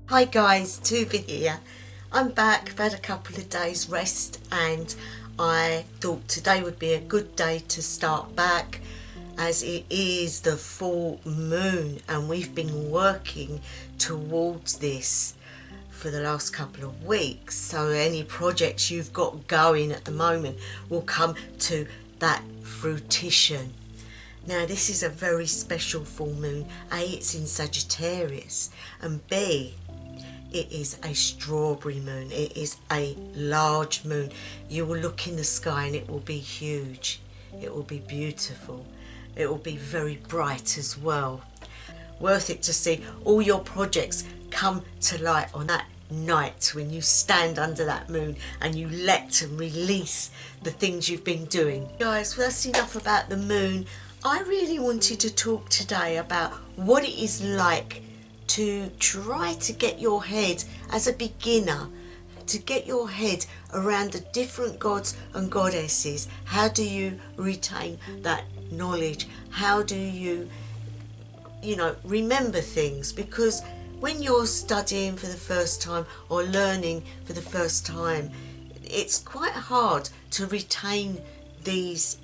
Hi guys, Tuva here. I'm back. I've had a couple of days rest and I thought today would be a good day to start back, as it is the full moon and we've been working towards this for the last couple of weeks. So any projects you've got going at the moment will come to that fruition. Now this is a very special full moon. A, it's in Sagittarius, and B, it is a strawberry moon. It is a large moon. You will look in the sky and it will be huge. It will be beautiful. It will be very bright as well. Worth it to see all your projects come to light on that night when you stand under that moon and you let and release the things you've been doing. Guys, well, that's enough about the moon. I really wanted to talk today about what it is like to try to get your head, as a beginner, to get your head around the different gods and goddesses. How do you retain that knowledge? How do you remember things? Because when you're studying for the first time or learning for the first time, it's quite hard to retain these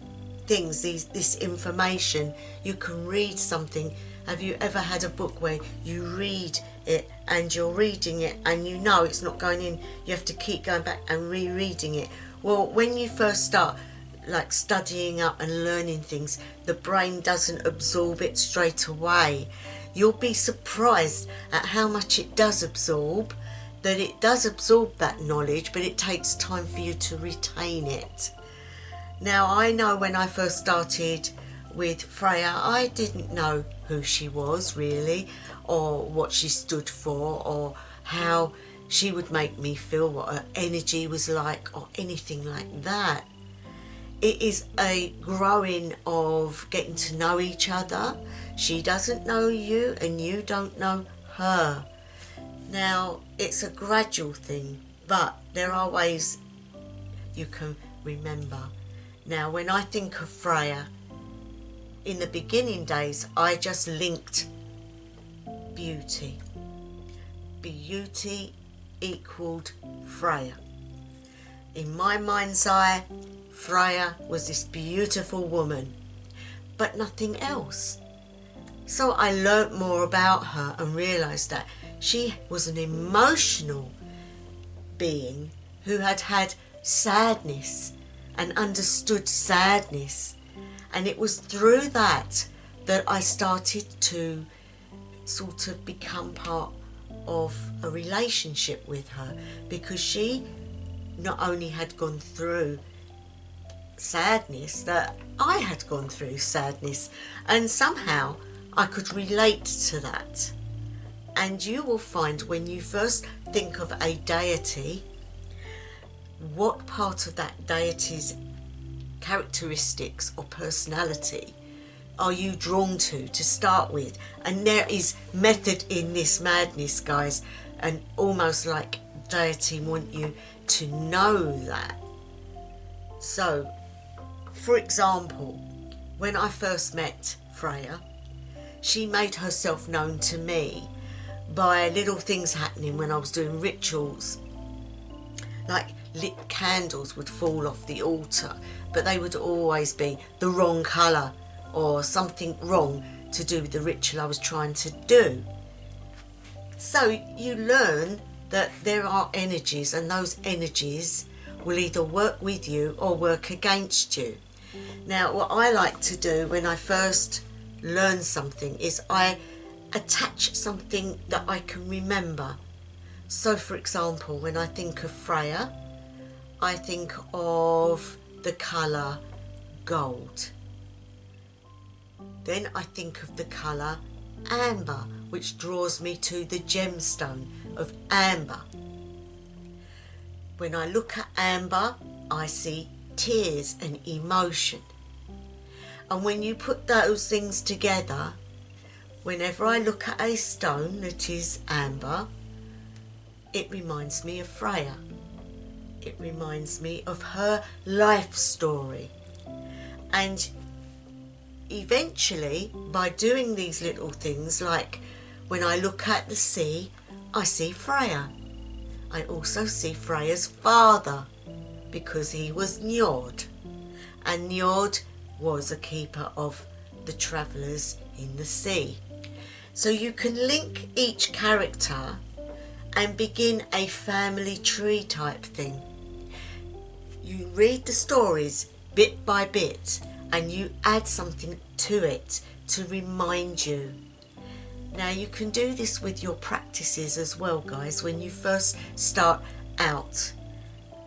things, this information. You can read something. Have you ever had a book where you read it and you're reading it and you know it's not going in, you have to keep going back and rereading it? Well, when you first start like studying up and learning things, the brain doesn't absorb it straight away. You'll be surprised at how much it does absorb, that it does absorb that knowledge, but it takes time for you to retain it. Now, I know when I first started with Freya, I didn't know who she was really, or what she stood for, or how she would make me feel, what her energy was like, or anything like that. It is a growing of getting to know each other. She doesn't know you and you don't know her. Now, it's a gradual thing, but there are ways you can remember. Now, when I think of Freya, in the beginning days, I just linked beauty. Beauty equaled Freya. In my mind's eye, Freya was this beautiful woman, but nothing else. So I learnt more about her and realised that she was an emotional being who had had sadness and understood sadness. And it was through that I started to sort of become part of a relationship with her, because she not only had gone through sadness, that I had gone through sadness, and somehow I could relate to that. And you will find when you first think of a deity, what part of that deity's characteristics or personality are you drawn to start with. And there is method in this madness, guys, and almost like deity want you to know that. So, for example, when I first met Freya, she made herself known to me by little things happening when I was doing rituals. Like lit candles would fall off the altar, but they would always be the wrong colour or something wrong to do with the ritual I was trying to do. So you learn that there are energies, and those energies will either work with you or work against you. Now, what I like to do when I first learn something is I attach something that I can remember. So for example, when I think of Freya, I think of the colour gold. Then I think of the colour amber, which draws me to the gemstone of amber. When I look at amber, I see tears and emotion. And when you put those things together, whenever I look at a stone that is amber, it reminds me of Freya. It reminds me of her life story. And eventually, by doing these little things, like When I look at the sea, I see Freya. I also see Freya's father, because he was Njord, and Njord was a keeper of the travellers in the sea. So you can link each character and begin a family tree type thing. You read the stories bit by bit and you add something to it to remind you. Now you can do this with your practices as well, guys, when you first start out.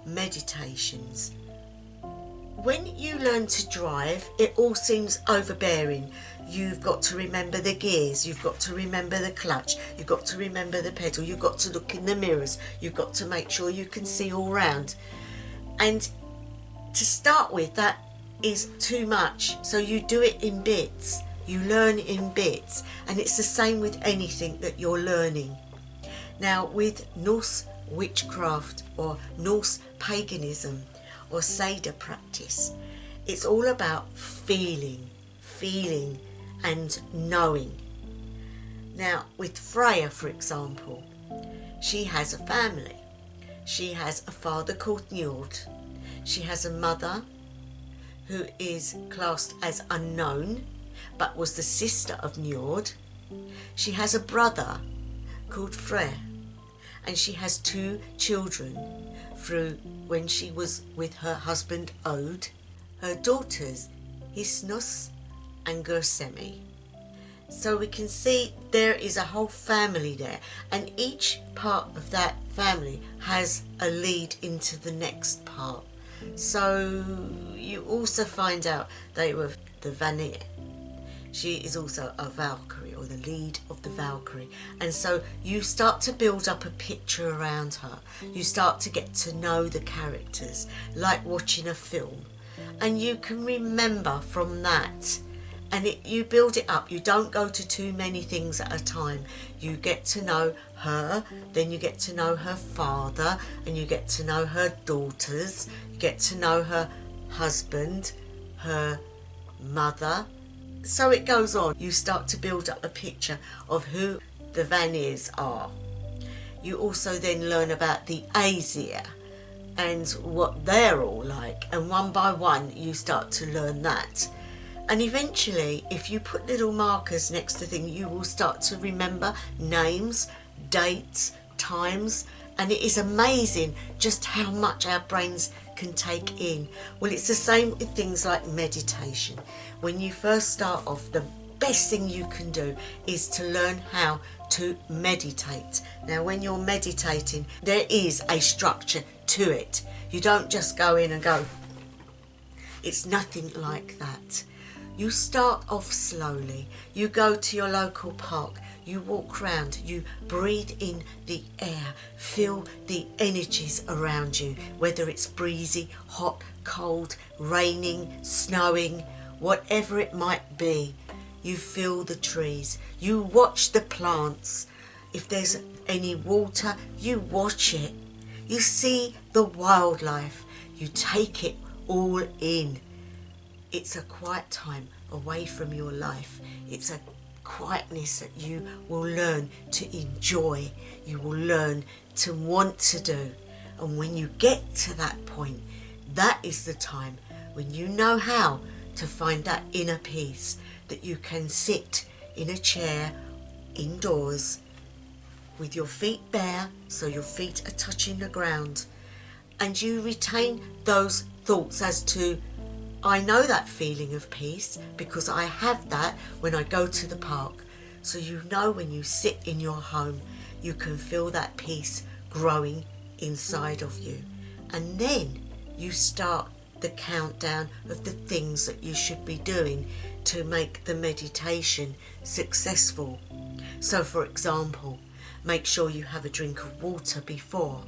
Meditations. When you learn to drive, it all seems overbearing. You've got to remember the gears, you've got to remember the clutch, you've got to remember the pedal, you've got to look in the mirrors, you've got to make sure you can see all round. And to start with, that is too much. So you do it in bits, you learn in bits, and it's the same with anything that you're learning. Now with Norse witchcraft or Norse paganism or Seder practice, it's all about feeling and knowing. Now with Freya, for example, she has a family. She has a father called Njord. She has a mother who is classed as unknown but was the sister of Njord. She has a brother called Freyr, and she has 2 children through when she was with her husband Ode, her daughters Hisnus and Gersemi. So we can see there is a whole family there, and each part of that family has a lead into the next part. So you also find out they were the Vanir. She is also a Valkyrie, or the lead of the Valkyrie, and so you start to build up a picture around her. You start to get to know the characters like watching a film, and you can remember from that. And you build it up. You don't go to too many things at a time. You get to know her, then you get to know her father, and you get to know her daughters, you get to know her husband, her mother. So it goes on. You start to build up a picture of who the Vanirs are. You also then learn about the Aesir and what they're all like, and one by one you start to learn that. And eventually, if you put little markers next to things, you will start to remember names, dates, times, and it is amazing just how much our brains can take in. Well, it's the same with things like meditation. When you first start off, the best thing you can do is to learn how to meditate. Now, when you're meditating, there is a structure to it. You don't just go in and go. It's nothing like that. You start off slowly. You go to your local park. You walk around. You breathe in the air. Feel the energies around you, whether it's breezy, hot, cold, raining, snowing, whatever it might be. You feel the trees. You watch the plants. If there's any water, you watch it. You see the wildlife. You take it all in. It's a quiet time away from your life. It's a quietness that you will learn to enjoy. You will learn to want to do. And when you get to that point, that is the time when you know how to find that inner peace, that you can sit in a chair indoors with your feet bare, so your feet are touching the ground, and you retain those thoughts as to, I know that feeling of peace because I have that when I go to the park. So you know when you sit in your home, you can feel that peace growing inside of you. And then you start the countdown of the things that you should be doing to make the meditation successful. So for example, make sure you have a drink of water before.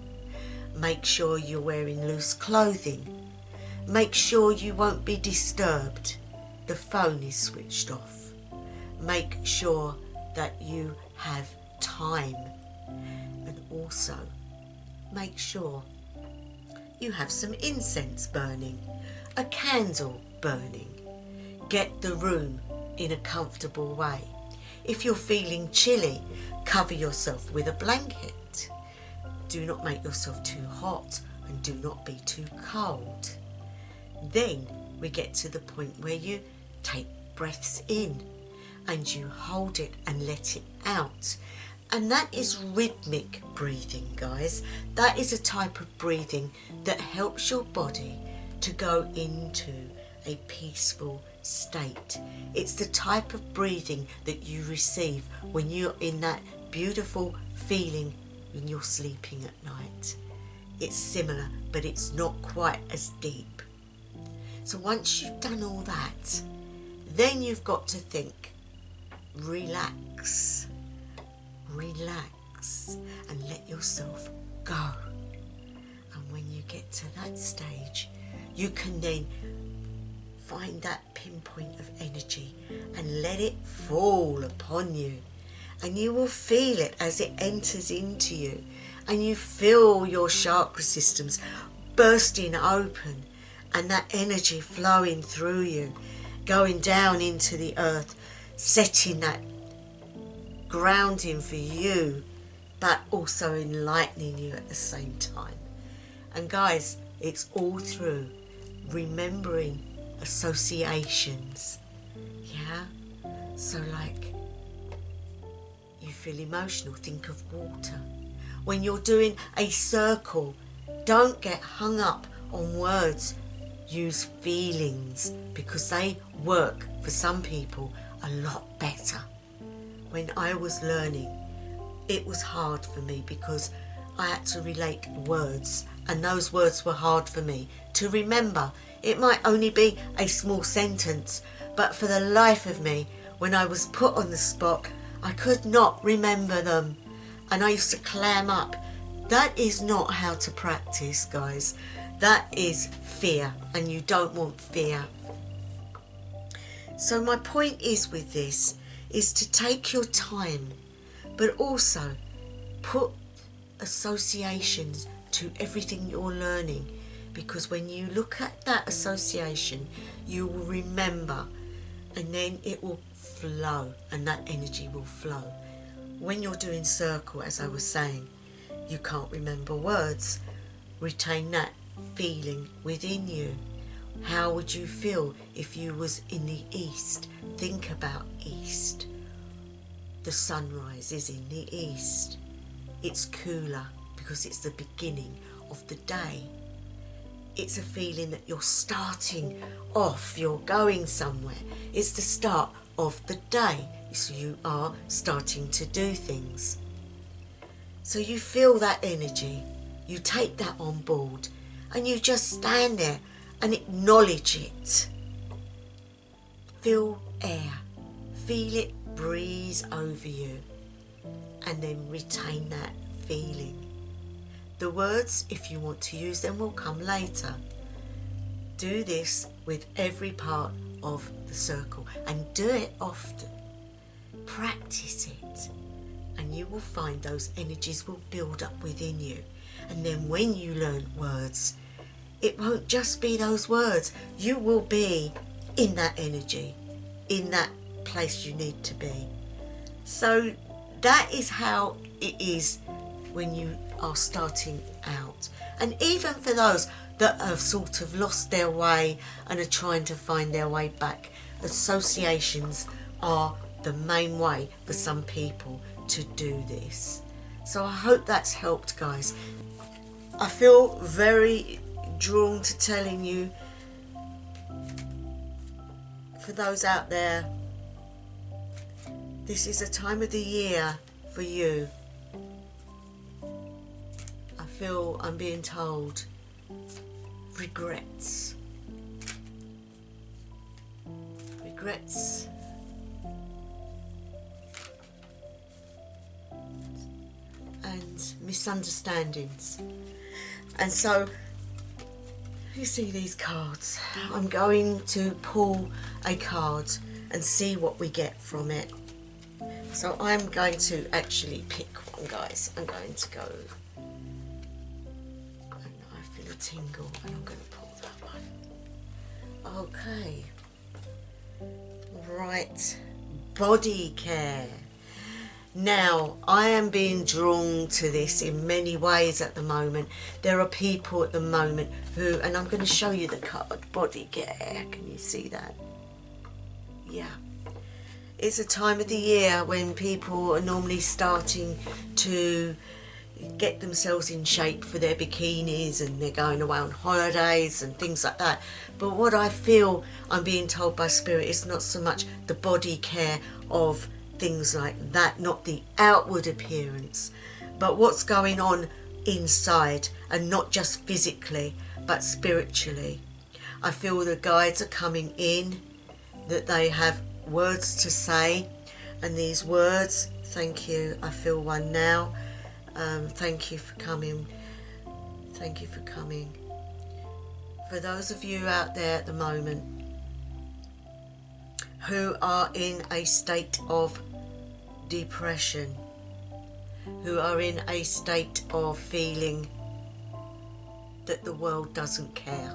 Make sure you're wearing loose clothing. Make sure you won't be disturbed. The phone is switched off. Make sure that you have time. And also make sure you have some incense burning, a candle burning. Get the room in a comfortable way. If you're feeling chilly, cover yourself with a blanket. Do not make yourself too hot and do not be too cold. Then we get to the point where you take breaths in and you hold it and let it out. And that is rhythmic breathing, guys. That is a type of breathing that helps your body to go into a peaceful state. It's the type of breathing that you receive when you're in that beautiful feeling when you're sleeping at night. It's similar, but it's not quite as deep. So once you've done all that, then you've got to think, relax, relax, and let yourself go. And when you get to that stage, you can then find that pinpoint of energy and let it fall upon you. And you will feel it as it enters into you. And you feel your chakra systems bursting open and that energy flowing through you, going down into the earth, setting that grounding for you, but also enlightening you at the same time. And guys, it's all through remembering associations. Yeah? So like, you feel emotional, think of water. When you're doing a circle, don't get hung up on words. Use feelings, because they work for some people a lot better. When I was learning, it was hard for me because I had to relate words, and those words were hard for me to remember. It might only be a small sentence, but for the life of me, when I was put on the spot, I could not remember them, and I used to clam up. That is not how to practice, guys. That is fear, and you don't want fear. So my point is with this is to take your time, but also put associations to everything you're learning, because when you look at that association, you will remember, and then it will flow, and that energy will flow. When you're doing circle, as I was saying, you can't remember words. Retain that feeling within you. How would you feel if you was in the east? Think about east. The sunrise is in the east. It's cooler because it's the beginning of the day. It's a feeling that you're starting off, you're going somewhere. It's the start of the day, so you are starting to do things. So you feel that energy, you take that on board, and you just stand there and acknowledge it. Feel air, feel it breeze over you, and then retain that feeling. The words, if you want to use them, will come later. Do this with every part of the circle, and do it often. Practice it, and you will find those energies will build up within you. And then when you learn words, it won't just be those words. You will be in that energy, in that place you need to be. So that is how it is when you are starting out. And even for those that have sort of lost their way and are trying to find their way back, associations are the main way for some people to do this. So I hope that's helped, guys. I feel very drawn to telling you, for those out there, this is a time of the year for you. I feel I'm being told regrets. Regrets. And misunderstandings. And so you see these cards. I'm going to pull a card and see what we get from it. So I'm going to actually pick one, guys. I'm going to go, and I feel a tingle, and I'm going to pull that one. Okay. Right. body care. Now, I am being drawn to this in many ways at the moment. There are people at the moment who, and I'm going to show you the card, body care. Can you see that? Yeah. It's a time of the year when people are normally starting to get themselves in shape for their bikinis, and they're going away on holidays and things like that. But what I feel I'm being told by Spirit is not so much the body care of things like that, not the outward appearance, but what's going on inside, and not just physically but spiritually. I feel the guides are coming in, that they have words to say, and these words, thank you, I feel one now. Thank you for coming. Thank you for coming. For those of you out there at the moment who are in a state of depression, who are in a state of feeling that the world doesn't care,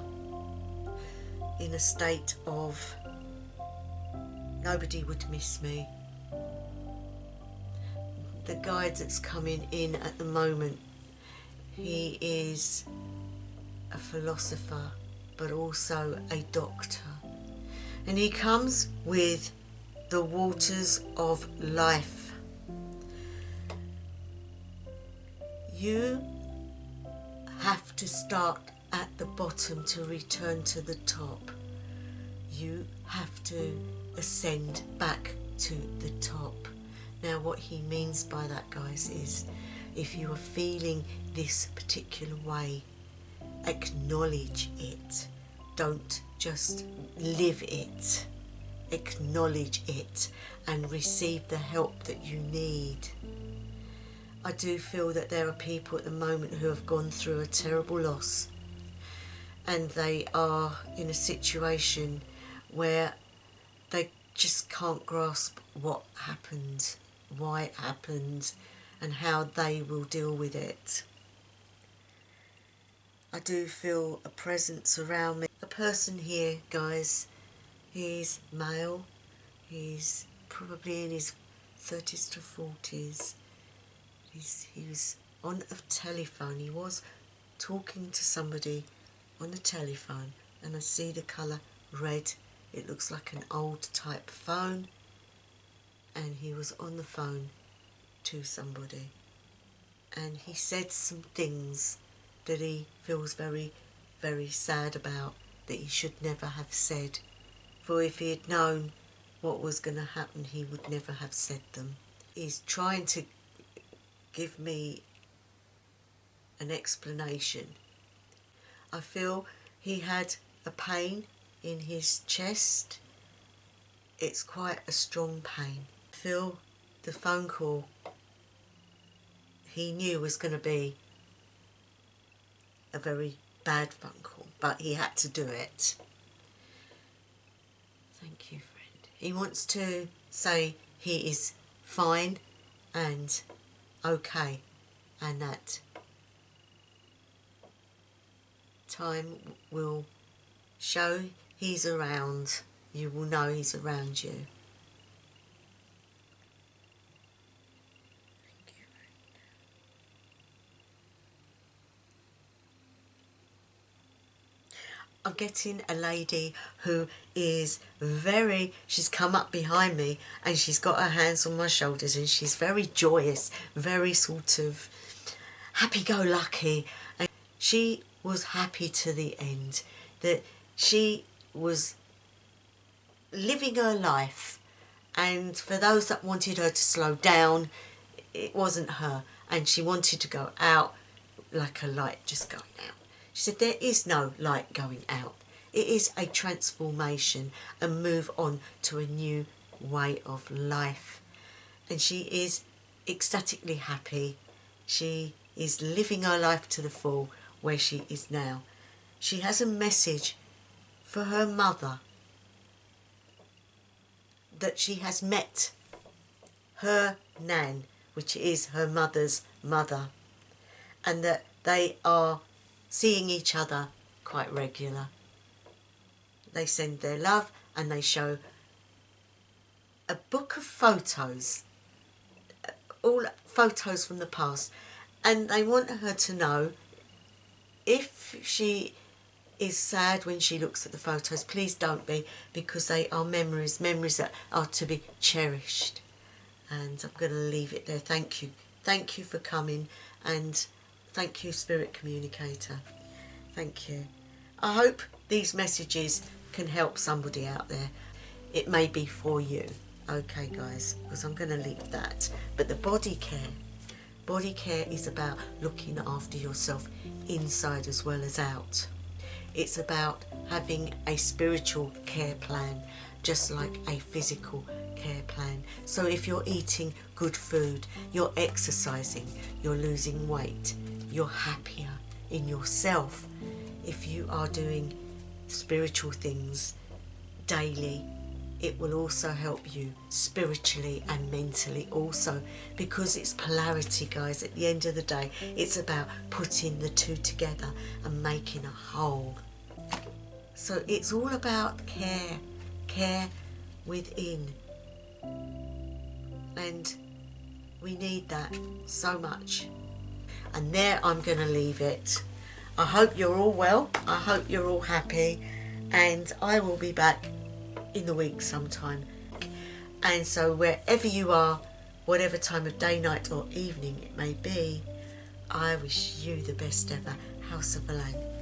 in a state of nobody would miss me. The guide that's coming in at the moment, he is a philosopher but also a doctor, and he comes with the waters of life. You have to start at the bottom to return to the top. You have to ascend back to the top. Now, what he means by that, guys, is if you are feeling this particular way, acknowledge it. Don't just live it. Acknowledge it and receive the help that you need. I do feel that there are people at the moment who have gone through a terrible loss, and they are in a situation where they just can't grasp what happened, why it happened, and how they will deal with it. I do feel a presence around me. A person here, guys, he's male, he's probably in his 30s to 40s. He was on a telephone, he was talking to somebody on the telephone, and I see the colour red. It looks like an old type phone, and he was on the phone to somebody, and he said some things that he feels very, very sad about, that he should never have said. For if he had known what was going to happen, he would never have said them. He's trying to give me an explanation. I feel he had a pain in his chest. It's quite a strong pain. I feel the phone call he knew was going to be a very bad phone call, but he had to do it. Thank you, friend. He wants to say he is fine and okay, and that time will show he's around. You will know he's around you. Thank you. I'm getting a lady who is she's come up behind me, and she's got her hands on my shoulders, and she's very joyous, very sort of happy-go-lucky. And she was happy to the end, that she was living her life, and for those that wanted her to slow down, it wasn't her, and she wanted to go out like a light just going out. She said there is no light going out. It is a transformation, and move on to a new way of life. And she is ecstatically happy. She is living her life to the full where she is now. She has a message for her mother, that she has met her nan, which is her mother's mother, and that they are seeing each other quite regular. They send their love, and they show a book of photos, all photos from the past, and they want her to know if she is sad when she looks at the photos, please don't be, because they are memories that are to be cherished. And I'm going to leave it there. Thank you for coming, and thank you, Spirit Communicator. Thank you. I hope these messages can help somebody out there. It may be for you. Okay guys, because I'm going to leave that. But the body care is about looking after yourself inside as well as out. It's about having a spiritual care plan, just like a physical care plan. So if you're eating good food, you're exercising, you're losing weight, you're happier in yourself. If you are doing spiritual things daily, it will also help you spiritually and mentally also, because it's polarity, guys. At the end of the day, it's about putting the two together and making a whole. So it's all about care within, and we need that so much. And there I'm going to leave it. I hope you're all well, I hope you're all happy, and I will be back in the week sometime. And so wherever you are, whatever time of day, night or evening it may be, I wish you the best ever. House of Alang.